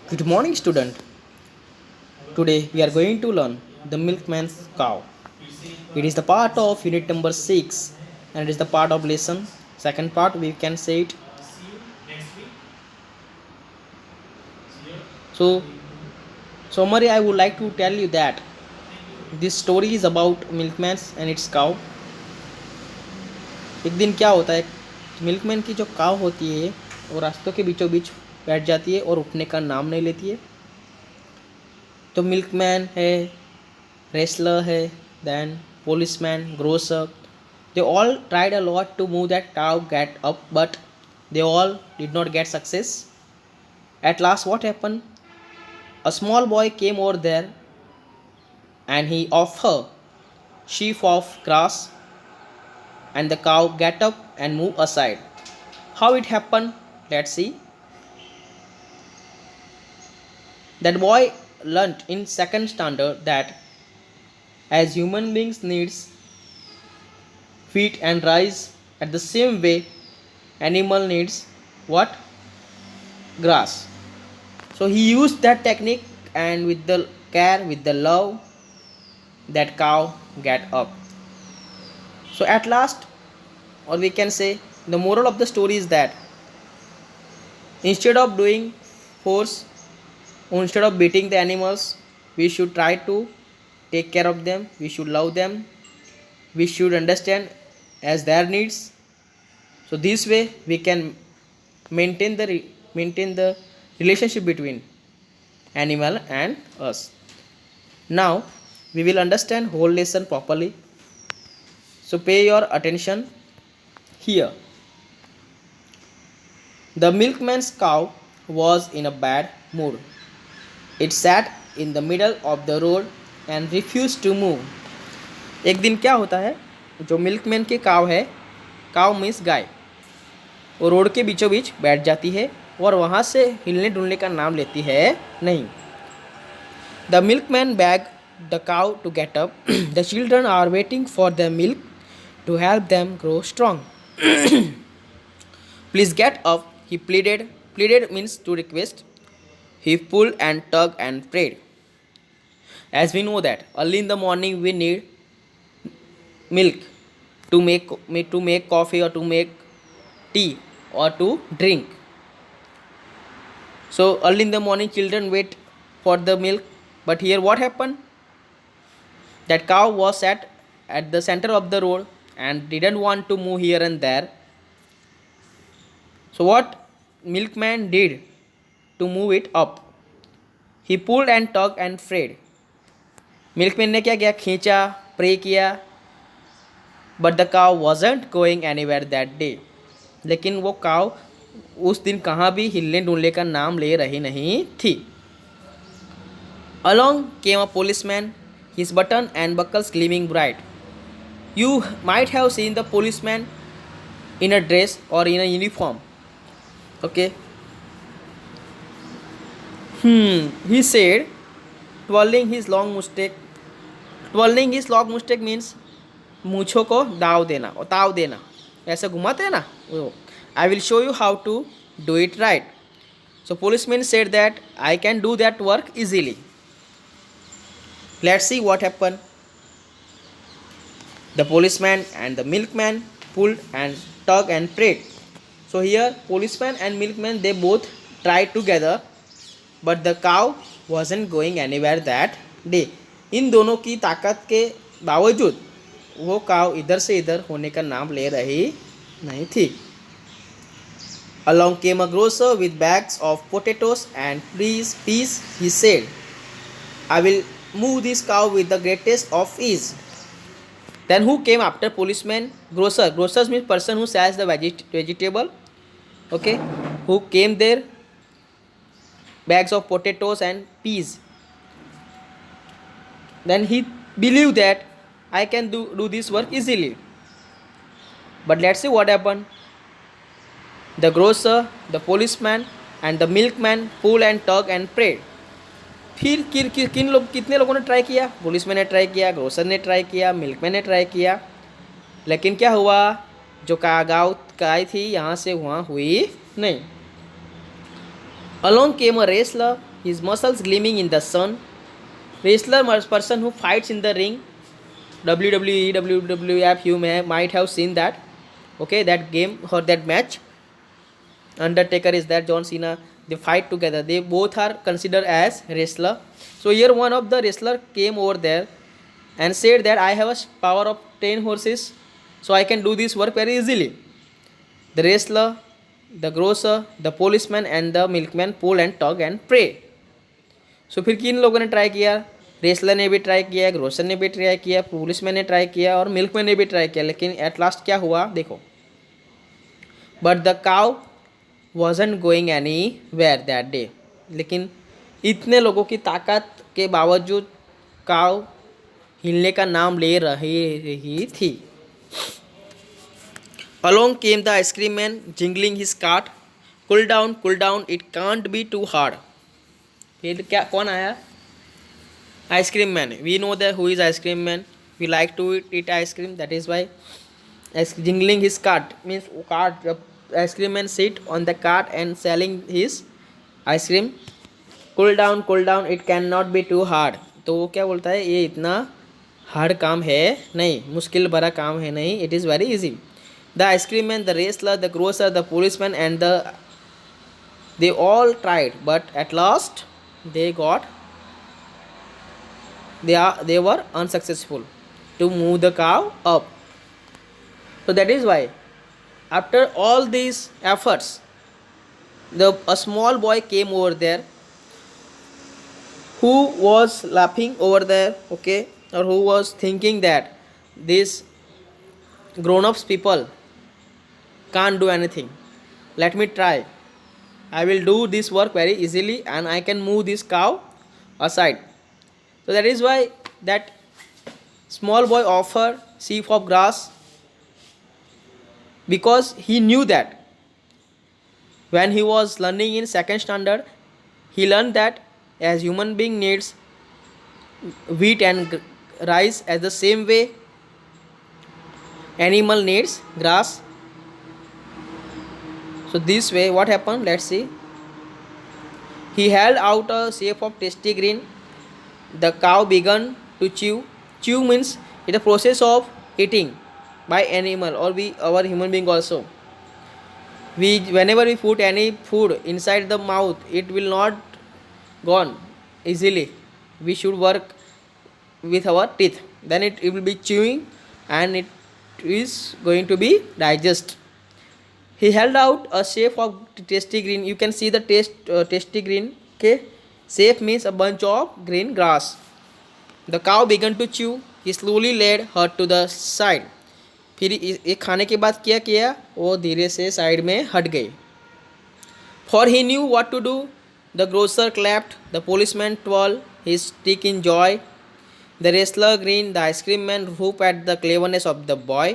Good morning, student. Today we are going to learn the milkman's cow. It is the part of unit number 6 and it is the part of lesson. Second part we can say it. So, summary I would like to tell you that this story is about milkman's and its cow. एक दिन क्या होता है, milkman की जो काव होती है वो रास्तों के बीचों बीच बैठ जाती है और उठने का नाम नहीं लेती है. तो मिल्कमैन है, रेसलर है, then policeman, grocer, they all tried a lot to move that cow get up, but they all did not get success. At last what happened, a small boy came over there and he offered sheaf of grass and the cow get up and move aside. How it happened, let's see. That boy learnt in second standard that as human beings needs feet and rise, at the same way animal needs what, grass. So he used that technique, and with the care, with the love, that cow get up. So at last, or we can say the moral of the story is that instead of doing force, instead of beating the animals, we should try to take care of them, we should love them, we should understand as their needs. So this way we can maintain the relationship between animal and us. Now we will understand whole lesson properly. So pay your attention here. The milkman's cow was in a bad mood. It sat in the middle of the road and refused to move. एक दिन क्या होता है, जो milkman की काव है, काव मीन्स गाय, वो रोड के बीचों बीच बैठ जाती है और वहाँ से हिलने डुलने का नाम लेती है नहीं. The milkman beg the cow to get up. The children are waiting for the milk to help them grow strong. Please get up, he pleaded. Pleaded means to request. He pulled and tugged and prayed. As we know that early in the morning we need milk to make coffee or to make tea or to drink. So early in the morning children wait for the milk, but here what happened? That cow was sat at the center of the road and didn't want to move here and there. So what milkman did to move it up? He pulled and tugged and prayed. Milkman ने क्या किया, खींचा, pray किया, but the काव wasn't going anywhere that day. लेकिन वो काव उस दिन कहाँ भी हिलने डुलने का नाम ले रही नहीं थी. Along came a policeman, his button and buckles gleaming bright. You might have seen the policeman in a dress or in a uniform. Okay. He said, twirling his long mustache. Twirling his long mustache means मूछों को दाव देना और ताव देना, ऐसे घुमाते हैं ना वो. I will show you how to do it right. So policeman said that I can do that work easily. Let's see what happened. The policeman and the milkman pulled and tugged and prayed. So here policeman and milkman, they both tried together, but the cow wasn't going anywhere that day. इन दोनों की ताकत के बावजूद वो काव इधर से इधर होने का नाम ले रही नहीं थी. Along came a grocer with bags of potatoes and peas. He said, I will move this cow with the greatest of ease. Then who came after policeman? Grocer. Grocers means person who sells the vegetable. Okay. Who came there? Bags of potatoes and peas. Then he believed that I can do this work easily. But let's see what happened. The grocer, the policeman and the milkman pulled and tugged and prayed. फिर कितने लोगों ने try किया? Policeman ने try किया, grocer ने try किया, milkman ने ट्राई किया, लेकिन क्या हुआ, जो गाँव गाय थी यहाँ से वहाँ हुई नहीं. Along came a wrestler, his muscles gleaming in the sun. Wrestler person who fights in the ring. WWE, WWF, you might have seen that. Okay, that game or that match. Undertaker is there, John Cena. They fight together. They both are considered as wrestler. So here one of the wrestler came over there and said that I have a power of 10 horses, so I can do this work very easily. The wrestler, the grocer, the policeman and the milkman pull and tug and pray. सो फिर किन लोगों ने try किया? Wrestler ने भी try किया, grocer ने भी ट्राई किया, पुलिसमैन ने ट्राई किया और मिल्कमैन ने भी ट्राई किया, लेकिन एट लास्ट क्या हुआ देखो. But the cow wasn't going anywhere that day. लेकिन इतने लोगों की ताकत के बावजूद काउ हिलने का नाम ले रही थी. Along came the ice cream man jingling his cart. Cool down, it can't be too hard. फिर क्या कौन आया? Ice cream man. We know that who is ice cream man. We like to eat ice cream, that is why jingling his cart means cart. Ice cream man sit on the cart and selling his ice cream. Cool down, it can not be too hard. तो वो क्या बोलता है, ये इतना hard काम है नहीं, मुश्किल भरा काम है नहीं, it is very easy. The ice cream man, the wrestler, the grocer, the policeman and they all tried, but at last they were unsuccessful to move the cow up. So that is why after all these efforts a small boy came over there who was laughing over there, okay, or who was thinking that these grown-ups people can't do anything. Let me try. I will do this work very easily and I can move this cow aside. So that is why that small boy offered sheaf of grass, because he knew that when he was learning in second standard, he learned that as human being needs wheat and rice, as the same way animal needs grass. So this way what happened, let's see. He held out a shape of tasty green. The cow began to chew. Chew means it's a process of eating by animal or our human being also. Whenever we put any food inside the mouth, it will not gone easily. We should work with our teeth. Then it will be chewing and it is going to be digest. He held out a shape of tasty green. You can see the tasty green. Okay, shape means a bunch of green grass. The cow began to chew. He slowly led her to the side. फिर ये खाने के बाद क्या किया, वो धीरे से साइड में हट गई. For he knew what to do. The grocer clapped. The policeman twirled his stick in joy. The wrestler grinned. The ice cream man whooped at the cleverness of the boy.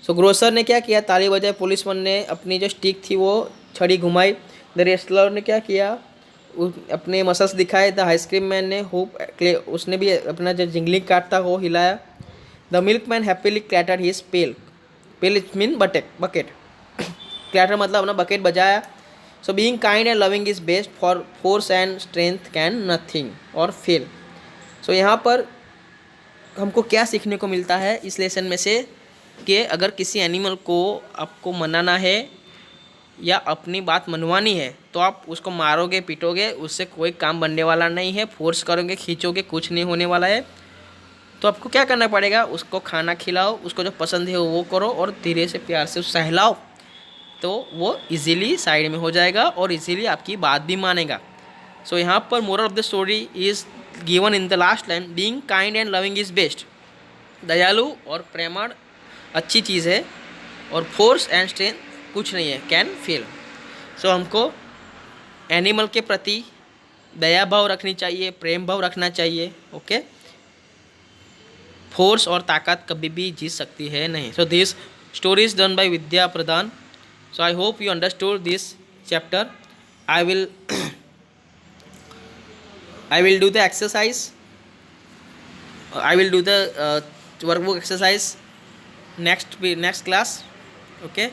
So grocer ने क्या किया, ताली बजाई. Policeman ने अपनी जो stick थी वो छड़ी घुमाई. द रेसलर ने क्या किया, अपने मसल्स दिखाए. द आइसक्रीम मैन ने उसने भी अपना जो जिंगलिंग कार्ड था वो हिलाया. The milkman happily clattered his pail. Pail it mean bucket. Clatter मतलब अपना बकेट बजाया. So being kind and loving is best, for force and strength can nothing और फेल. सो यहाँ पर हमको क्या सीखने को मिलता है इस लेसन में से, कि अगर किसी एनिमल को आपको मनाना है या अपनी बात मनवानी है तो आप उसको मारोगे पीटोगे, उससे कोई काम बनने वाला नहीं है. फोर्स करोगे खींचोगे, कुछ नहीं होने वाला है. तो आपको क्या करना पड़ेगा, उसको खाना खिलाओ, उसको जो पसंद है वो करो और धीरे से प्यार से सहलाओ, तो वो इजीली साइड में हो जाएगा और इजीली आपकी बात भी मानेगा. सो यहाँ पर moral of the story is given in the last line, being kind and loving is best. दयालु और प्रेमळ अच्छी चीज़ है और फोर्स एंड स्ट्रेंथ कुछ नहीं है, कैन फेल. सो हमको एनिमल के प्रति दया भाव रखनी चाहिए, प्रेम भाव रखना चाहिए. ओके, फोर्स और ताकत कभी भी जीत सकती है नहीं. So this story is done by Vidya Pradhan. So I hope you understood this chapter. I will do the exercise. I will do the workbook exercise next class. Okay,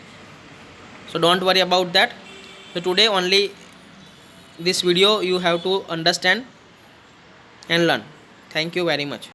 so don't worry about that. So today only this video you have to understand and learn. Thank you very much.